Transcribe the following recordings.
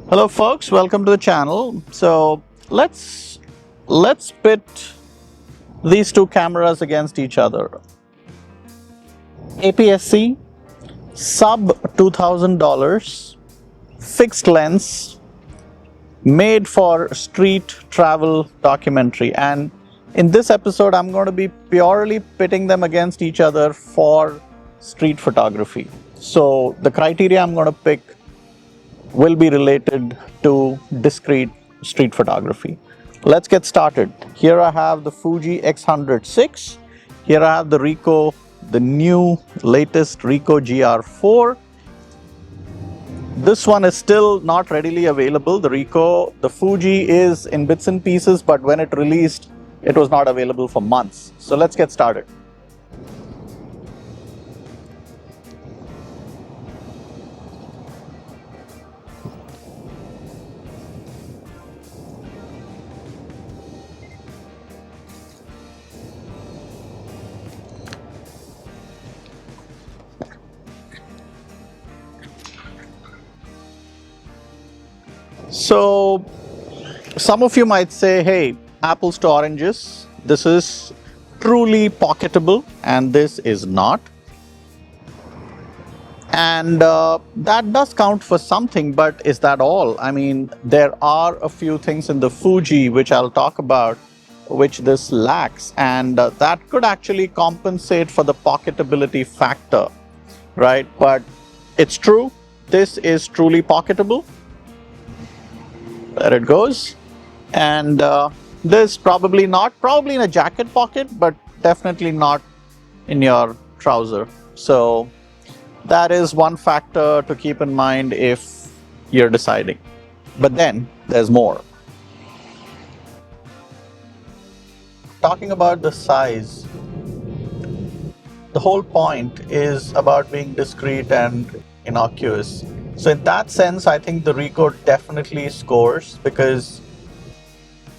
Hello folks, welcome to the channel. So let's pit these two cameras against each other. APS-C, sub $2,000, fixed lens, made for street travel documentary. And in this episode, I'm going to be purely pitting them against each other for street photography. So the criteria I'm going to pick will be related to discrete street photography. Let's get started. Here I have the Fuji X100VI. Here I have the Ricoh, the new latest Ricoh GR IV. This one is still not readily available. The Ricoh, the Fuji is in bits and pieces, but when it released, it was not available for months. So let's get started. So some of you might say, hey, apples to oranges. This is truly pocketable and this is not. And that does count for something, but is that all? I mean, there are a few things in the Fuji which I'll talk about which this lacks, and that could actually compensate for the pocketability factor, right? But it's true, this is truly pocketable. There it goes. And this probably in a jacket pocket, but definitely not in your trouser. So that is one factor to keep in mind if you're deciding. But then there's more. Talking about the size, the whole point is about being discreet and innocuous. So in that sense, I think the Ricoh definitely scores, because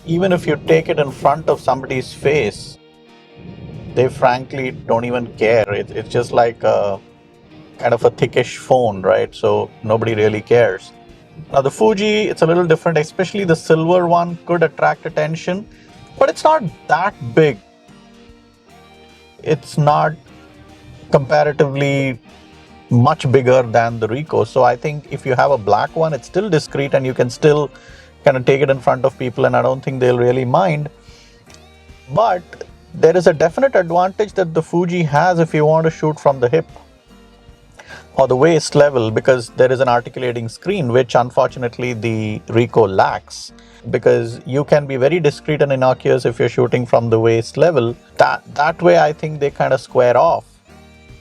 even if you take it in front of somebody's face, they frankly don't even care. It's just like a kind of a thickish phone, right? So nobody really cares. Now the Fuji, it's a little different, especially the silver one could attract attention, but it's not that big. It's not comparatively much bigger than the Ricoh. So I think if you have a black one, it's still discreet and you can still kind of take it in front of people, and I don't think they'll really mind. But there is a definite advantage that the Fuji has if you want to shoot from the hip or the waist level, because there is an articulating screen, which unfortunately the Ricoh lacks. Because you can be very discreet and innocuous if you're shooting from the waist level. That way I think they kind of square off.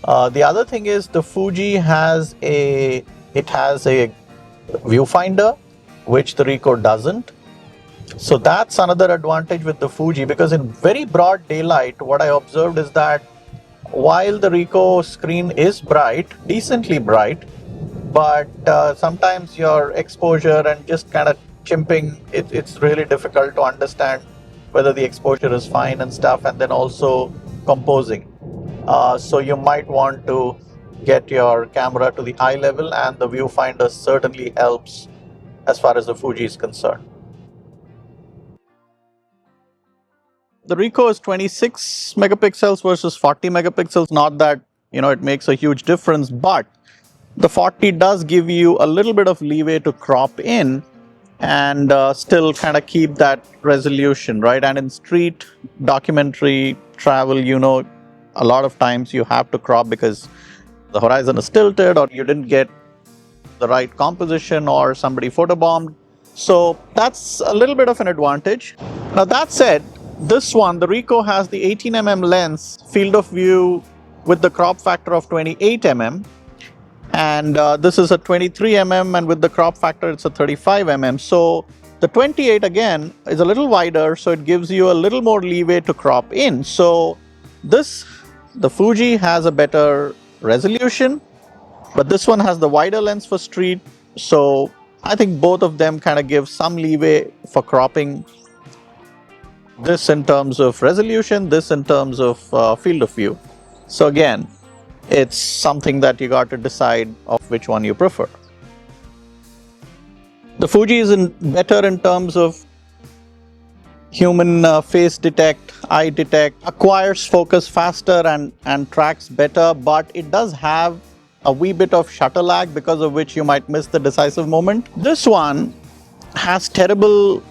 The other thing is the Fuji has a viewfinder, which the Ricoh doesn't. So that's another advantage with the Fuji, because in very broad daylight, what I observed is that while the Ricoh screen is bright, decently bright, but sometimes your exposure and just kind of chimping, it's really difficult to understand whether the exposure is fine and stuff, and then also composing. So you might want to get your camera to the eye level, and the viewfinder certainly helps as far as the Fuji is concerned. The Ricoh is 26 megapixels versus 40 megapixels. Not that, it makes a huge difference, but the 40 does give you a little bit of leeway to crop in and still kind of keep that resolution, right? And in street documentary travel, a lot of times you have to crop because the horizon is tilted, or you didn't get the right composition, or somebody photobombed. So that's a little bit of an advantage. Now that said, this one, the Ricoh, has the 18mm lens, field of view with the crop factor of 28mm. And this is a 23mm, and with the crop factor it's a 35mm. So the 28 again is a little wider, so it gives you a little more leeway to crop in. So the Fuji has a better resolution, but this one has the wider lens for street. So I think both of them kind of give some leeway for cropping. This in terms of resolution, this in terms of field of view. So again, it's something that you got to decide of which one you prefer. The Fuji is better in terms of human face detect, eye detect, acquires focus faster and tracks better, but it does have a wee bit of shutter lag, because of which you might miss the decisive moment. This one has terrible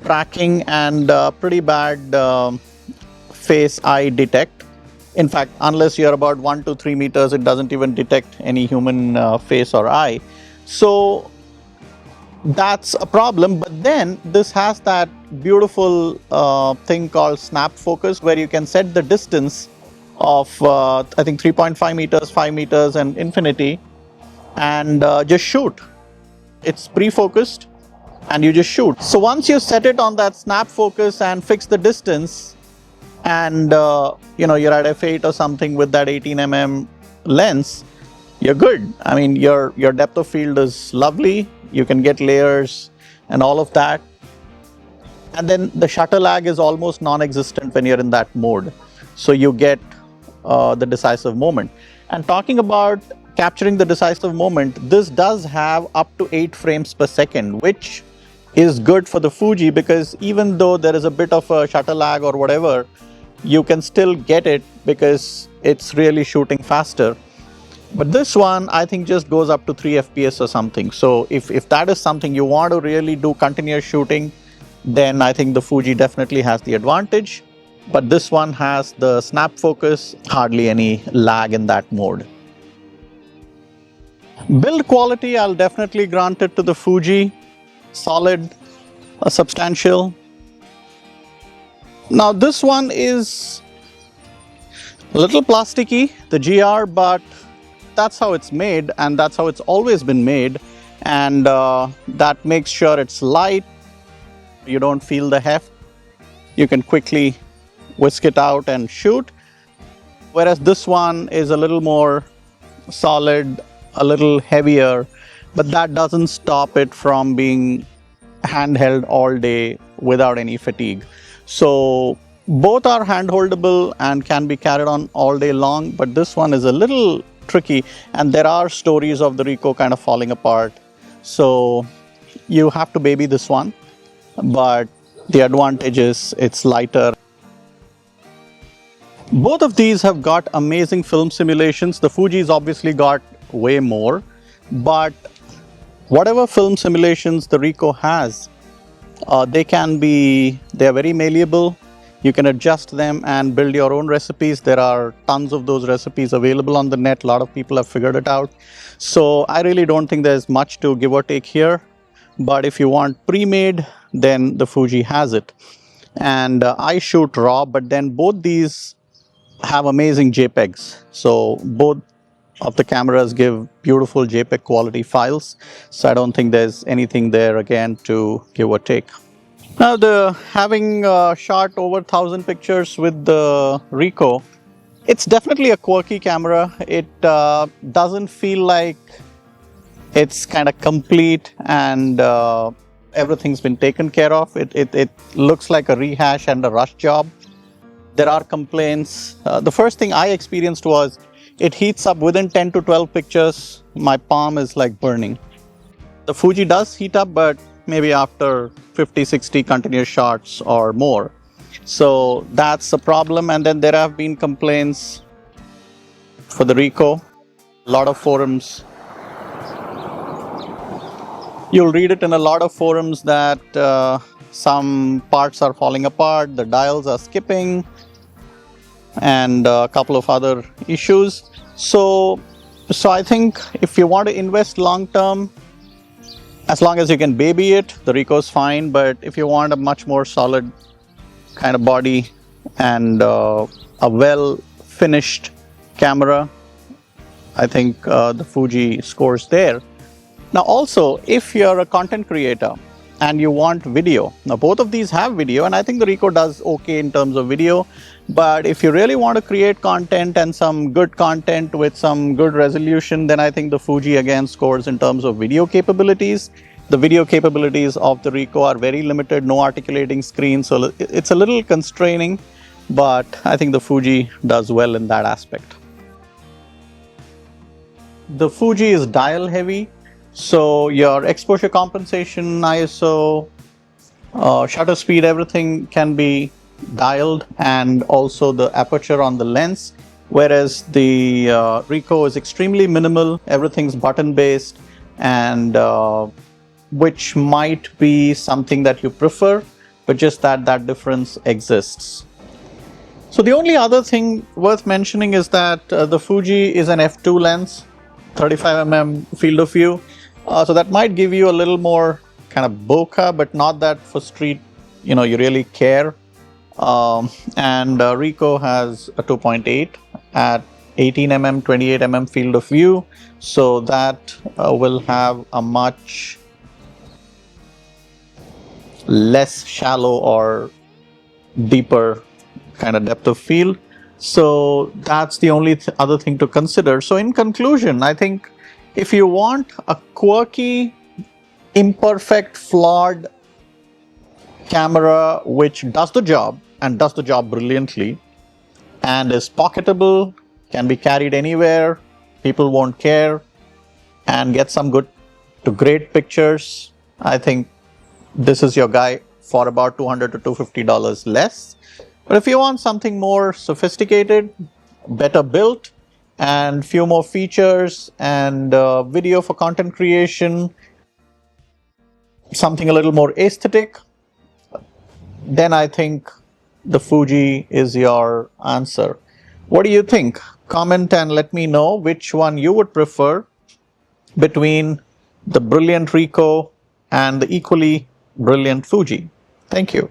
tracking and pretty bad face eye detect. In fact, unless you're about 1 to 3 meters, it doesn't even detect any human face or eye. So that's a problem. But then this has that beautiful thing called snap focus, where you can set the distance of I think 3.5 meters, 5 meters and infinity, and just shoot. It's pre-focused and you just shoot. So once you set it on that snap focus and fix the distance, and you're at f8 or something with that 18mm lens, you're good. I mean, your depth of field is lovely. You can get layers and all of that. And then the shutter lag is almost non-existent when you're in that mode. So you get the decisive moment. And talking about capturing the decisive moment, this does have up to 8 frames per second, which is good for the Fuji, because even though there is a bit of a shutter lag or whatever, you can still get it because it's really shooting faster. But this one, I think, just goes up to 3 FPS or something. So if that is something you want to really do continuous shooting, then I think the Fuji definitely has the advantage. But this one has the snap focus, hardly any lag in that mode. Build quality, I'll definitely grant it to the Fuji. Solid, substantial. Now this one is a little plasticky, the GR, but that's how it's made, and that's how it's always been made, and that makes sure it's light. You don't feel the heft. You can quickly whisk it out and shoot, whereas this one is a little more solid, a little heavier, but that doesn't stop it from being handheld all day without any fatigue. So both are hand-holdable and can be carried on all day long, but this one is a little tricky, and there are stories of the Ricoh kind of falling apart. So you have to baby this one, but the advantage is it's lighter. Both of these have got amazing film simulations. The Fuji's obviously got way more, but whatever film simulations the Ricoh has, they're very malleable. You can adjust them and build your own recipes. There are tons of those recipes available on the net. A lot of people have figured it out. So I really don't think there's much to give or take here. But if you want pre-made, then the Fuji has it. And I shoot RAW, but then both these have amazing JPEGs. So both of the cameras give beautiful JPEG quality files. So I don't think there's anything there again to give or take. Now, having shot over 1,000 pictures with the Ricoh, it's definitely a quirky camera. It doesn't feel like it's kind of complete and everything's been taken care of. It looks like a rehash and a rush job. There are complaints. The first thing I experienced was it heats up within 10 to 12 pictures. My palm is like burning. The Fuji does heat up, but maybe after 50, 60 continuous shots or more. So that's a problem. And then there have been complaints for the Ricoh. A lot of forums. You'll read it in a lot of forums that some parts are falling apart, the dials are skipping, and a couple of other issues. So I think if you want to invest long term, as long as you can baby it, the Ricoh is fine. But if you want a much more solid kind of body and a well finished camera, I think the Fuji scores there. Now also, if you're a content creator and you want video, now both of these have video, and I think the Ricoh does okay in terms of video. But if you really want to create content and some good content with some good resolution, then I think the Fuji again scores in terms of video capabilities. The video capabilities of the Ricoh are very limited, no articulating screen, so it's a little constraining, but I think the Fuji does well in that aspect. The Fuji is dial heavy, So your exposure compensation, ISO, shutter speed, everything can be dialed, and also the aperture on the lens. Whereas the Ricoh is extremely minimal, everything's button based, and which might be something that you prefer, but just that difference exists. So the only other thing worth mentioning is that the Fuji is an f2 lens, 35mm field of view. So that might give you a little more kind of bokeh, but not that for street, you really care. And Ricoh has a 2.8 at 18mm, 28mm field of view. So that will have a much less shallow or deeper kind of depth of field. So that's the only other thing to consider. So in conclusion, I think if you want a quirky, imperfect, flawed camera which does the job and does the job brilliantly and is pocketable, can be carried anywhere, people won't care, and get some good to great pictures, I think this is your guy for about $200 to $250 less. But if you want something more sophisticated, better built, and few more features, and video for content creation, something a little more aesthetic, then I think the Fuji is your answer. What do you think? Comment and let me know which one you would prefer between the brilliant Ricoh and the equally brilliant Fuji. Thank you.